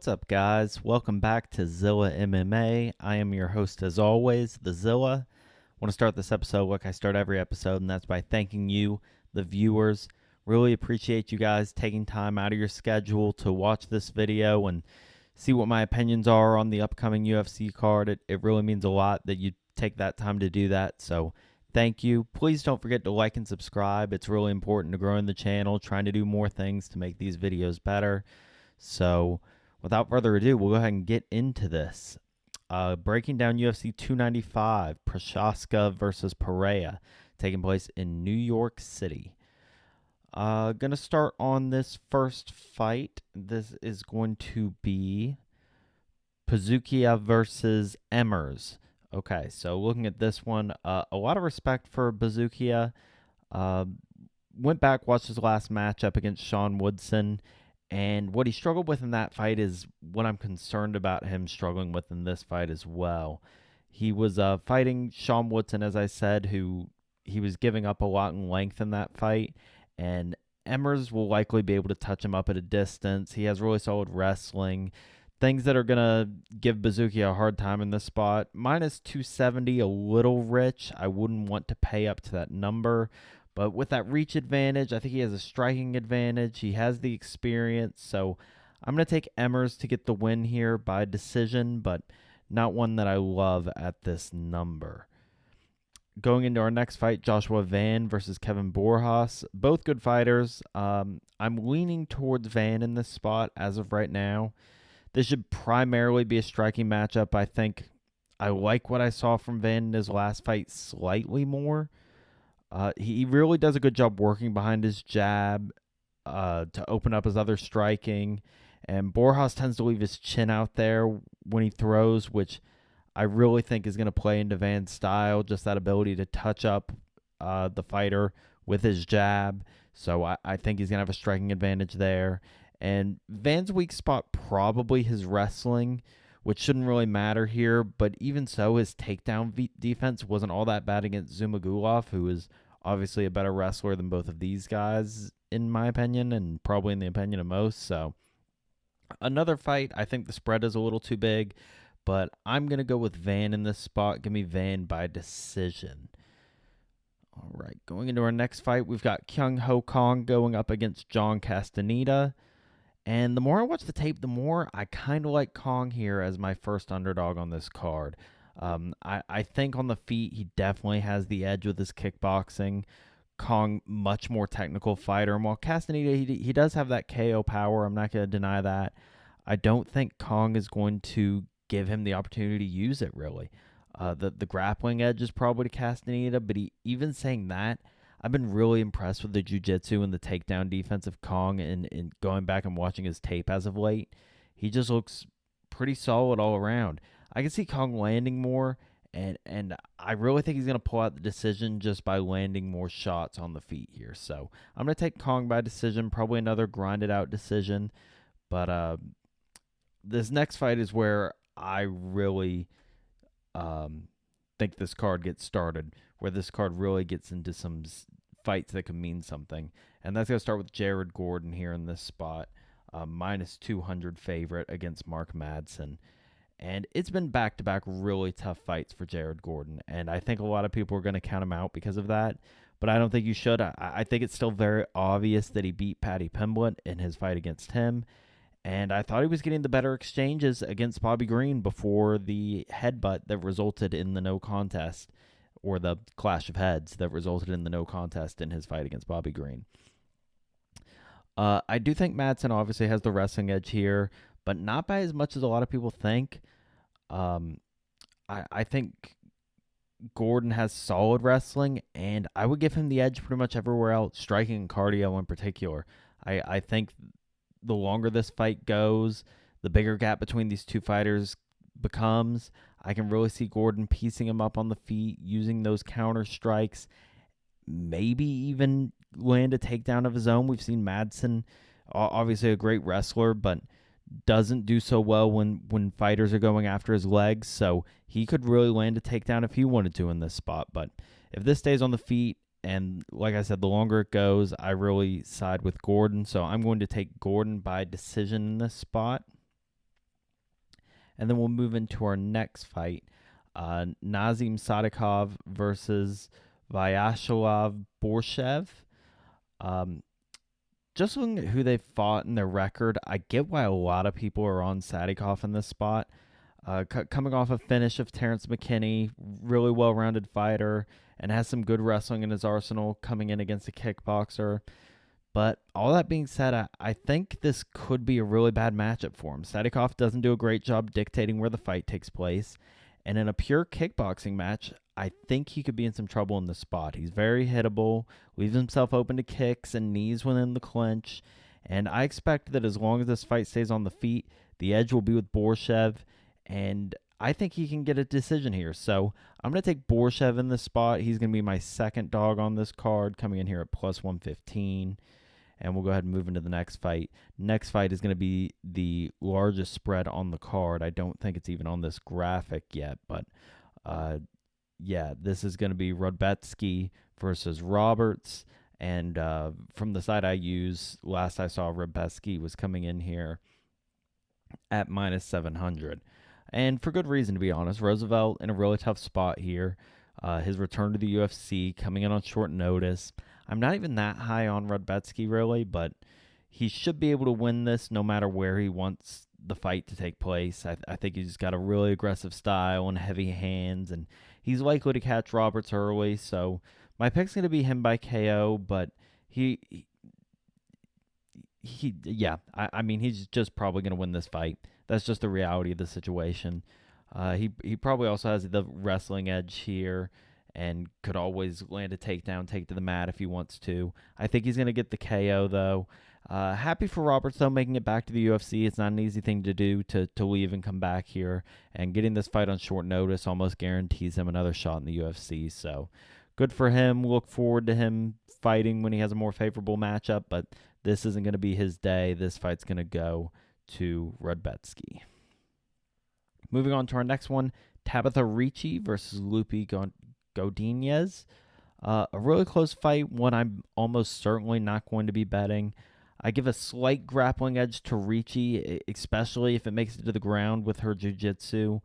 What's up, guys? Welcome back to Zilla MMA. I am your host, as always, the Zilla. I want to start this episode like I start every episode, and that's by thanking you, the viewers. Really appreciate you guys taking time out of your schedule to watch this video and see what my opinions are on the upcoming UFC card. It really means a lot that you take that time to do that, so thank you. Please don't forget to like and subscribe. It's really important to growing the channel, trying to do more things to make these videos better. So, without further ado, we'll go ahead and get into this. Breaking down UFC 295, Prochazka versus Pereira, taking place in New York City. Gonna start on this first fight. This is going to be Prochazka versus Emmers. Okay, so looking at this one, a lot of respect for Prochazka. Went back, watched his last matchup against Sean Woodson, and what he struggled with in that fight is what I'm concerned about him struggling with in this fight as well. He was fighting Sean Woodson, as I said, who he was giving up a lot in length in that fight, and Emmers will likely be able to touch him up at a distance. He has really solid wrestling. Things that are going to give Prochazka a hard time in this spot. Minus 270, a little rich. I wouldn't want to pay up to that number. But with that reach advantage, I think he has a striking advantage. He has the experience. So I'm going to take Emmers to get the win here by decision, but not one that I love at this number. Going into our next fight, Joshua Van versus Kevin Borjas. Both good fighters. I'm leaning towards Van in this spot as of right now. This should primarily be a striking matchup. I think I like what I saw from Van in his last fight slightly more. He really does a good job working behind his jab to open up his other striking. And Borjas tends to leave his chin out there when he throws, which I really think is going to play into Van's style, just that ability to touch up the fighter with his jab. So I think he's going to have a striking advantage there. And Van's weak spot, probably his wrestling, which shouldn't really matter here. But even so, his takedown defense wasn't all that bad against Zumagulov, who is obviously a better wrestler than both of these guys, in my opinion, and probably in the opinion of most. So another fight, I think the spread is a little too big, but I'm going to go with Van in this spot. Give me Van by decision. All right, going into our next fight, we've got Kyung Ho Kong going up against John Castaneda. And the more I watch the tape, the more I kind of like Kong here as my first underdog on this card. I think on the feet, he definitely has the edge with his kickboxing. Kong, much more technical fighter. And while Castaneda, he does have that KO power, I'm not going to deny that. I don't think Kong is going to give him the opportunity to use it, really. The grappling edge is probably to Castaneda, but even saying that, I've been really impressed with the jiu-jitsu and the takedown defense of Kong, and going back and watching his tape as of late. He just looks pretty solid all around. I can see Kong landing more, and I really think he's going to pull out the decision just by landing more shots on the feet here. So I'm going to take Kong by decision, probably another grinded out decision. But this next fight is where I really think this card gets started, where this card really gets into some fights that could mean something. And that's going to start with Jared Gordon here in this spot. Minus 200 favorite against Mark Madsen. And it's been back-to-back really tough fights for Jared Gordon. And I think a lot of people are going to count him out because of that. But I don't think you should. I think it's still very obvious that he beat Paddy Pimblett in his fight against him. And I thought he was getting the better exchanges against Bobby Green before the headbutt that resulted in the no contest, or the clash of heads that resulted in the no contest in his fight against Bobby Green. I do think Madsen obviously has the wrestling edge here, but not by as much as a lot of people think. I think Gordon has solid wrestling, and I would give him the edge pretty much everywhere else, striking and cardio in particular. I think the longer this fight goes, the bigger gap between these two fighters becomes. I can really see Gordon piecing him up on the feet, using those counter strikes, maybe even land a takedown of his own. We've seen Madsen, obviously a great wrestler, but doesn't do so well when fighters are going after his legs. So he could really land a takedown if he wanted to in this spot. But if this stays on the feet, and like I said, the longer it goes, I really side with Gordon. So I'm going to take Gordon by decision in this spot. And then we'll move into our next fight. Nazim Sadikov versus Vyacheslav Borshev. Um, just looking at who they fought in their record, I get why a lot of people are on Sadikov in this spot. Coming off a finish of Terrence McKinney, really well-rounded fighter, and has some good wrestling in his arsenal coming in against a kickboxer. But all that being said, I think this could be a really bad matchup for him. Sadikov doesn't do a great job dictating where the fight takes place. And in a pure kickboxing match, I think he could be in some trouble in the spot. He's very hittable, leaves himself open to kicks and knees within the clinch. And I expect that as long as this fight stays on the feet, the edge will be with Borshev. And I think he can get a decision here. So I'm going to take Borshev in this spot. He's going to be my second dog on this card, coming in here at plus 115. And we'll go ahead and move into the next fight. Next fight is going to be the largest spread on the card. I don't think it's even on this graphic yet, but yeah, this is going to be Rodbetsky versus Roberts. And from the side I use, last I saw Rodbetsky was coming in here at minus 700. And for good reason, to be honest. Roosevelt in a really tough spot here. His return to the UFC coming in on short notice. I'm not even that high on Rodbetsky, really, but he should be able to win this no matter where he wants the fight to take place. I think he's got a really aggressive style and heavy hands, and he's likely to catch Roberts early. So my pick's going to be him by KO, but I mean, he's just probably going to win this fight. That's just the reality of the situation. He probably also has the wrestling edge here and could always land a takedown, take to the mat if he wants to. I think he's going to get the KO, though. Happy for Roberts, though, making it back to the UFC. It's not an easy thing to do to leave and come back here. And getting this fight on short notice almost guarantees him another shot in the UFC. So good for him. Look forward to him fighting when he has a more favorable matchup. But this isn't going to be his day. This fight's going to go to Rodbetsky. Moving on to our next one, Tabitha Ricci versus Lupi Godinez. A really close fight, one I'm almost certainly not going to be betting. I give a slight grappling edge to Ricci, especially if it makes it to the ground with her jiu-jitsu.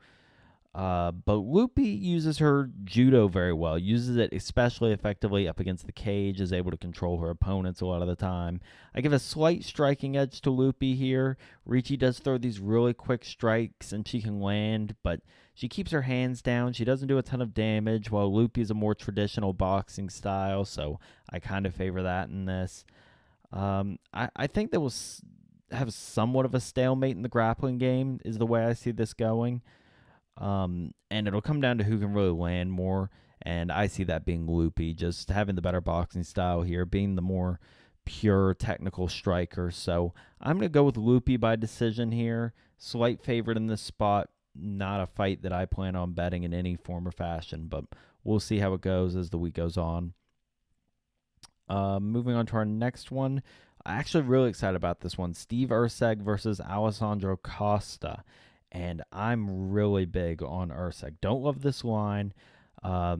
But Lupi uses her judo very well, uses it especially effectively up against the cage, is able to control her opponents a lot of the time. I give a slight striking edge to Lupi here. Ricci does throw these really quick strikes and she can land, but she keeps her hands down. She doesn't do a ton of damage, while Lupi is a more traditional boxing style, so I kind of favor that in this. I think that will have somewhat of a stalemate in the grappling game, is the way I see this going. And it'll come down to who can really land more, and I see that being Lupi, just having the better boxing style here, being the more pure technical striker. So I'm going to go with Lupi by decision here. Slight favorite in this spot. Not a fight that I plan on betting in any form or fashion, but we'll see how it goes as the week goes on. Moving on to our next one. I'm actually really excited about this one. Steve Erceg versus Alessandro Costa. And I'm really big on Erceg. Don't love this line. A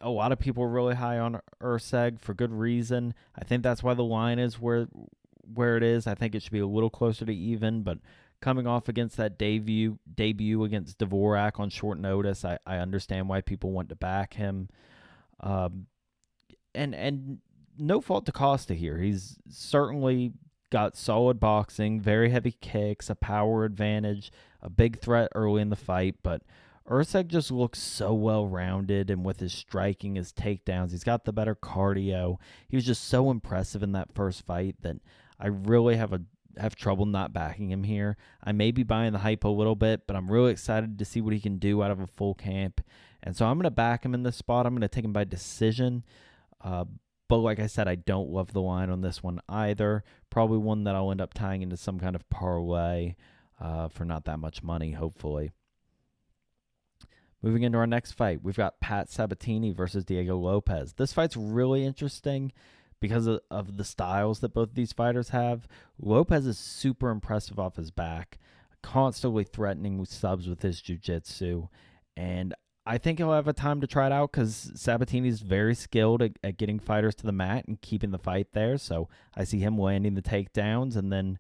lot of people are really high on Erceg for good reason. I think that's why the line is where it is. I think it should be a little closer to even, but coming off against that debut against Dvorak on short notice, I understand why people want to back him. And no fault to Costa here. He's certainly got solid boxing, very heavy kicks, a power advantage, a big threat early in the fight, but Erceg just looks so well-rounded, and with his striking, his takedowns, he's got the better cardio. He was just so impressive in that first fight that I really have trouble not backing him here. I may be buying the hype a little bit, but I'm really excited to see what he can do out of a full camp, and so I'm going to back him in this spot. I'm going to take him by decision. But like I said, I don't love the line on this one either. Probably one that I'll end up tying into some kind of parlay for not that much money, hopefully. Moving into our next fight, we've got Pat Sabatini versus Diego Lopez. This fight's really interesting because of the styles that both these fighters have. Lopez is super impressive off his back, constantly threatening subs with his jiu-jitsu, and I think he'll have a time to try it out because Sabatini's very skilled at getting fighters to the mat and keeping the fight there. So I see him landing the takedowns and then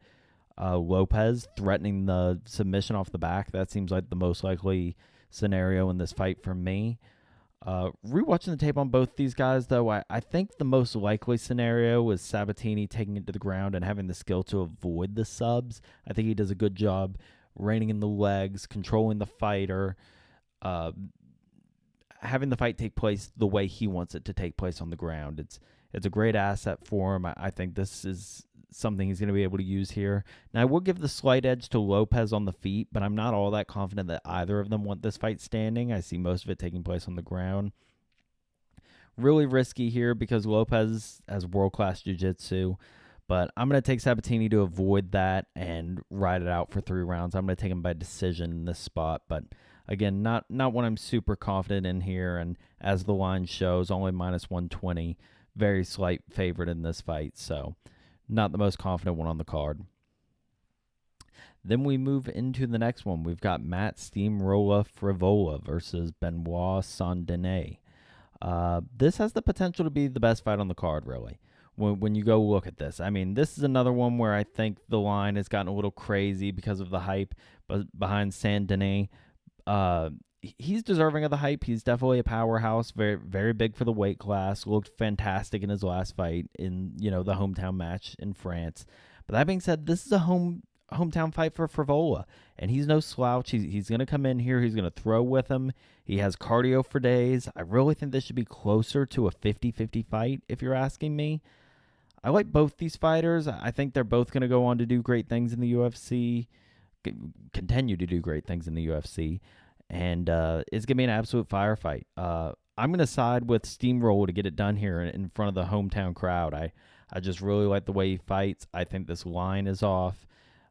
Lopez threatening the submission off the back. That seems like the most likely scenario in this fight for me. Rewatching the tape on both these guys, though, I think the most likely scenario was Sabatini taking it to the ground and having the skill to avoid the subs. I think he does a good job reining in the legs, controlling the fighter, uh, having the fight take place the way he wants it to take place on the ground. It's a great asset for him. I think this is something he's going to be able to use here. Now, I will give the slight edge to Lopez on the feet, but I'm not all that confident that either of them want this fight standing. I see most of it taking place on the ground. Really risky here because Lopez has world-class jiu-jitsu, but I'm going to take Sabatini to avoid that and ride it out for 3 rounds. I'm going to take him by decision in this spot, but again, not what I'm super confident in here, and as the line shows, only minus 120. Very slight favorite in this fight, so not the most confident one on the card. Then we move into the next one. We've got Matt Steamroller Frivola versus Benoit Saint-Denis. This has the potential to be the best fight on the card, really. When you go look at this, I mean, this is another one where I think the line has gotten a little crazy because of the hype behind Saint-Denis. He's deserving of the hype. He's definitely a powerhouse, very, very big for the weight class. Looked fantastic in his last fight in, the hometown match in France. But that being said, this is a hometown fight for Frivola, and he's no slouch. He's going to come in here. He's going to throw with him. He has cardio for days. I really think this should be closer to a 50-50 fight, if you're asking me. I like both these fighters. I think they're both going to go on to do great things in the UFC, continue to do great things in the UFC. And it's going to be an absolute firefight. I'm going to side with Steamroller to get it done here in front of the hometown crowd. I just really like the way he fights. I think this line is off.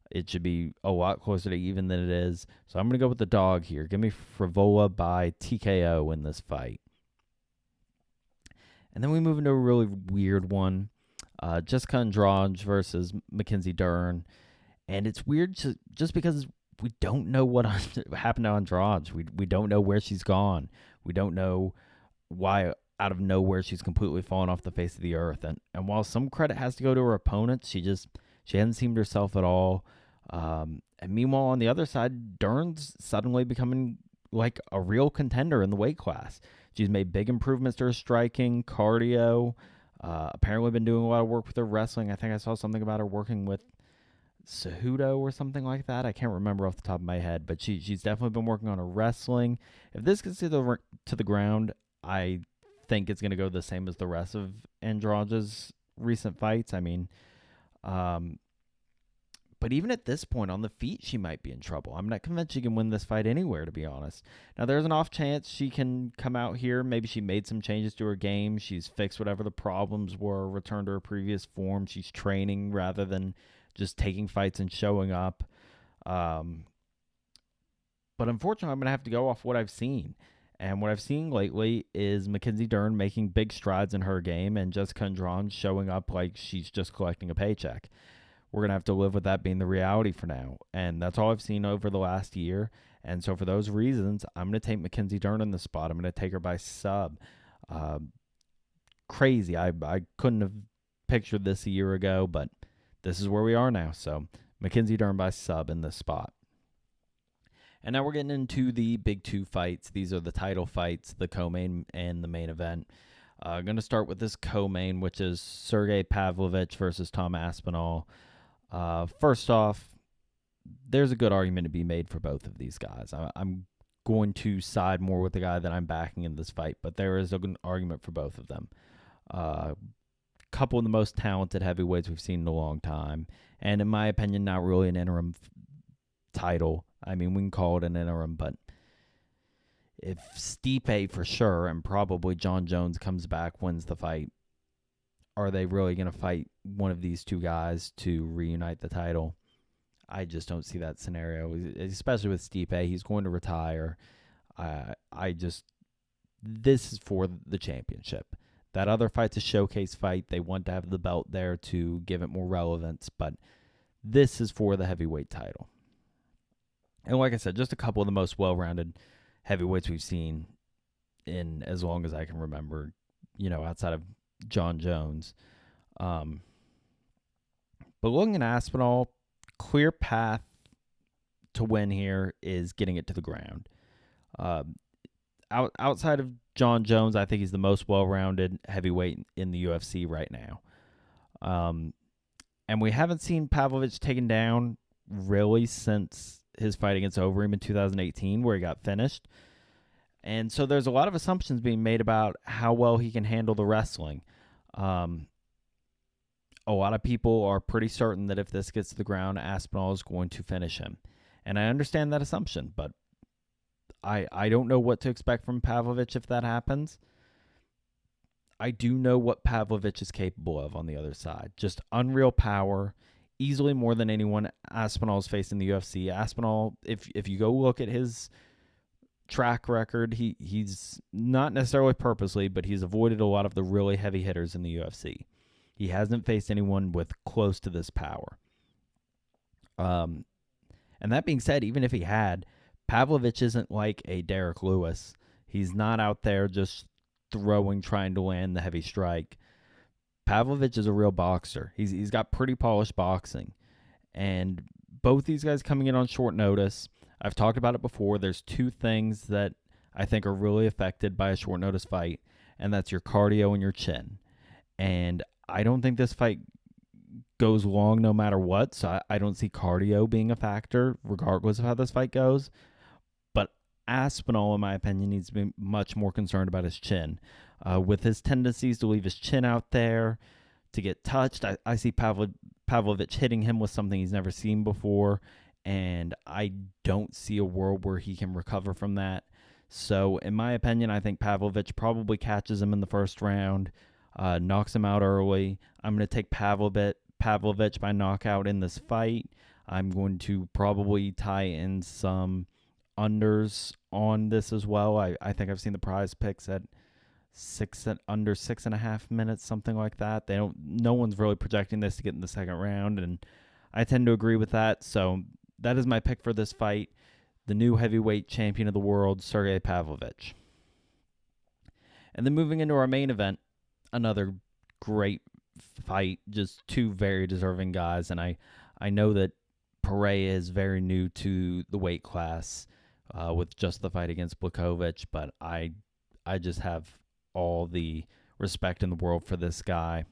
It should be a lot closer to even than it is. So I'm going to go with the dog here. Give me Frivola by TKO in this fight. And then we move into a really weird one. Jessica Andrade versus Mackenzie Dern. And it's weird just because we don't know what happened to Andrade. We don't know where she's gone. We don't know why out of nowhere she's completely fallen off the face of the earth. And while some credit has to go to her opponents, she hasn't seemed herself at all. And meanwhile, on the other side, Dern's suddenly becoming like a real contender in the weight class. She's made big improvements to her striking, cardio. Apparently been doing a lot of work with her wrestling. I think I saw something about her working with Cejudo or something like that. I can't remember off the top of my head, but she's definitely been working on her wrestling. If this gets to the ground, I think it's going to go the same as the rest of Andrade's recent fights. I mean, but even at this point on the feet, she might be in trouble. I'm not convinced she can win this fight anywhere, to be honest. Now, there's an off chance she can come out here. Maybe she made some changes to her game. She's fixed whatever the problems were, returned to her previous form. She's training rather than just taking fights and showing up. But unfortunately, I'm going to have to go off what I've seen. And what I've seen lately is Mackenzie Dern making big strides in her game and Jessica Andrade showing up like she's just collecting a paycheck. We're going to have to live with that being the reality for now. And that's all I've seen over the last year. And so for those reasons, I'm going to take Mackenzie Dern in the spot. I'm going to take her by sub. Crazy. I couldn't have pictured this a year ago, but this is where we are now. So Mackenzie Dern by sub in this spot. And now we're getting into the big 2 fights. These are the title fights, the co-main and the main event. I'm going to start with this co-main, which is Sergey Pavlovich versus Tom Aspinall. First off, there's a good argument to be made for both of these guys. I'm going to side more with the guy that I'm backing in this fight, but there is an argument for both of them. Couple of the most talented heavyweights we've seen in a long time, and in my opinion, not really an interim title. I mean, we can call it an interim, but if Stipe for sure and probably John Jones comes back, wins the fight, are they really going to fight one of these two guys to reunite the title? I just don't see that scenario, especially with Stipe. He's going to retire. This is for the championship. That other fight's a showcase fight. They want to have the belt there to give it more relevance, but this is for the heavyweight title. And like I said, just a couple of the most well-rounded heavyweights we've seen in as long as I can remember, outside of John Jones. But looking at Aspinall, clear path to win here is getting it to the ground. Outside of John Jones, I think he's the most well-rounded heavyweight in the UFC right now. And we haven't seen Pavlovich taken down really since his fight against Overeem in 2018, where he got finished. And so there's a lot of assumptions being made about how well he can handle the wrestling. A lot of people are pretty certain that if this gets to the ground, Aspinall is going to finish him. And I understand that assumption, but I don't know what to expect from Pavlovich if that happens. I do know what Pavlovich is capable of on the other side. Just unreal power, easily more than anyone Aspinall's faced in the UFC. Aspinall, if you go look at his track record, he's not necessarily purposely, but he's avoided a lot of the really heavy hitters in the UFC. He hasn't faced anyone with close to this power. And that being said, even if he had, Pavlovich isn't like a Derek Lewis. He's not out there just throwing, trying to land the heavy strike. Pavlovich is a real boxer. He's got pretty polished boxing. And both these guys coming in on short notice, I've talked about it before. There's two things that I think are really affected by a short notice fight, and that's your cardio and your chin. And I don't think this fight goes long no matter what, so I don't see cardio being a factor regardless of how this fight goes. But Aspinall, in my opinion, needs to be much more concerned about his chin. With his tendencies to leave his chin out there, to get touched, I see Pavlovich hitting him with something he's never seen before, and I don't see a world where he can recover from that. So, in my opinion, I think Pavlovich probably catches him in the first round, knocks him out early. I'm going to take Pavlovich by knockout in this fight. I'm going to probably tie in some unders on this as well. I think I've seen the prize picks at under 6.5 minutes, something like that. No one's really projecting this to get in the second round, and I tend to agree with that. So that is my pick for this fight. The new heavyweight champion of the world, Sergey Pavlovich. And then moving into our main event, another great fight, just two very deserving guys. And I know that Pereira is very new to the weight class with just the fight against Blachowicz, but I just have all the respect in the world for this guy.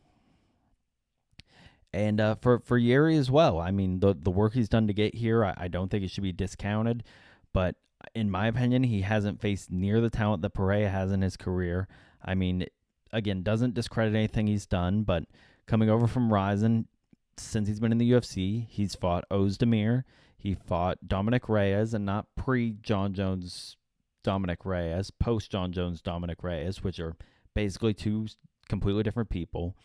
And for Yuri as well. I mean, the work he's done to get here, I don't think it should be discounted. But in my opinion, he hasn't faced near the talent that Pereira has in his career. I mean, again, doesn't discredit anything he's done, but coming over from Ryzen, since he's been in the UFC, he's fought Ozdemir, he fought Dominic Reyes, and not pre-John Jones Dominic Reyes, post-John Jones Dominic Reyes, which are basically two completely different people,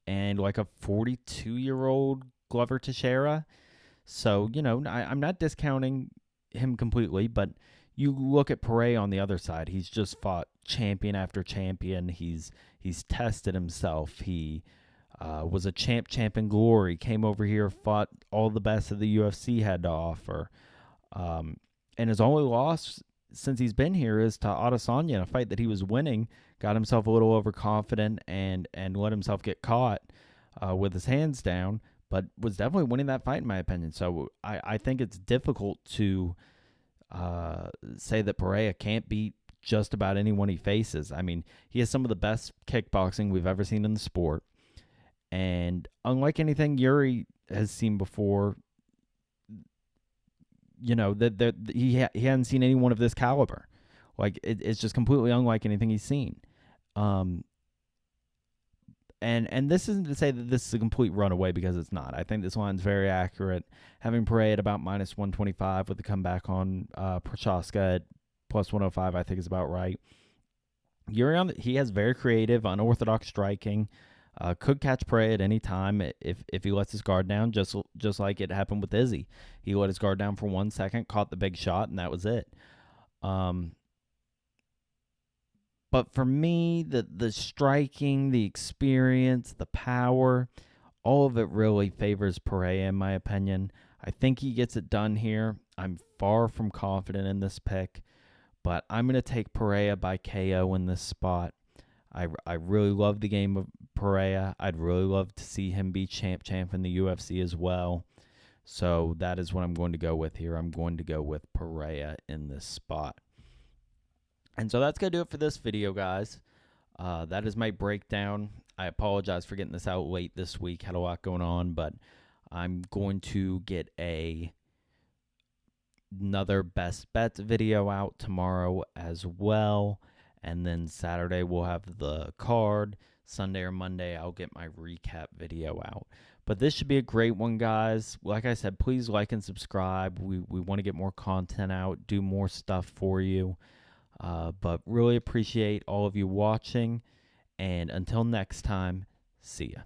and like a 42-year-old Glover Teixeira. So, I'm not discounting him completely, but you look at Pereira on the other side. He's just fought champion after champion. He's tested himself. He was a champ in glory, came over here, fought all the best that the UFC had to offer. And his only loss since he's been here is to Adesanya in a fight that he was winning, got himself a little overconfident and let himself get caught with his hands down, but was definitely winning that fight in my opinion. So I think it's difficult to say that Pereira can't beat just about anyone he faces. I mean, he has some of the best kickboxing we've ever seen in the sport. And unlike anything Yuri has seen before, that he hadn't seen anyone of this caliber. Like, it's just completely unlike anything he's seen. And this isn't to say that this is a complete runaway, because it's not. I think this line's very accurate. Having Pereira at about minus 125 with the comeback on Prochazka at plus 105, I think is about right. Yuri, he has very creative, unorthodox striking. Could catch Pereira at any time if he lets his guard down, just like it happened with Izzy. He let his guard down for 1 second, caught the big shot, and that was it. But for me, the striking, the experience, the power, all of it really favors Pereira, in my opinion. I think he gets it done here. I'm far from confident in this pick, but I'm going to take Pereira by KO in this spot. I really love the game of Pereira. I'd really love to see him be champ in the UFC as well. So that is what I'm going to go with here. I'm going to go with Pereira in this spot. And so that's going to do it for this video, guys. That is my breakdown. I apologize for getting this out late this week. Had a lot going on, but I'm going to get another best bets video out tomorrow as well. And then Saturday we'll have the card. Sunday or Monday I'll get my recap video out. But this should be a great one, guys. Like I said, please like and subscribe. We want to get more content out, do more stuff for you. But really appreciate all of you watching. And until next time, see ya.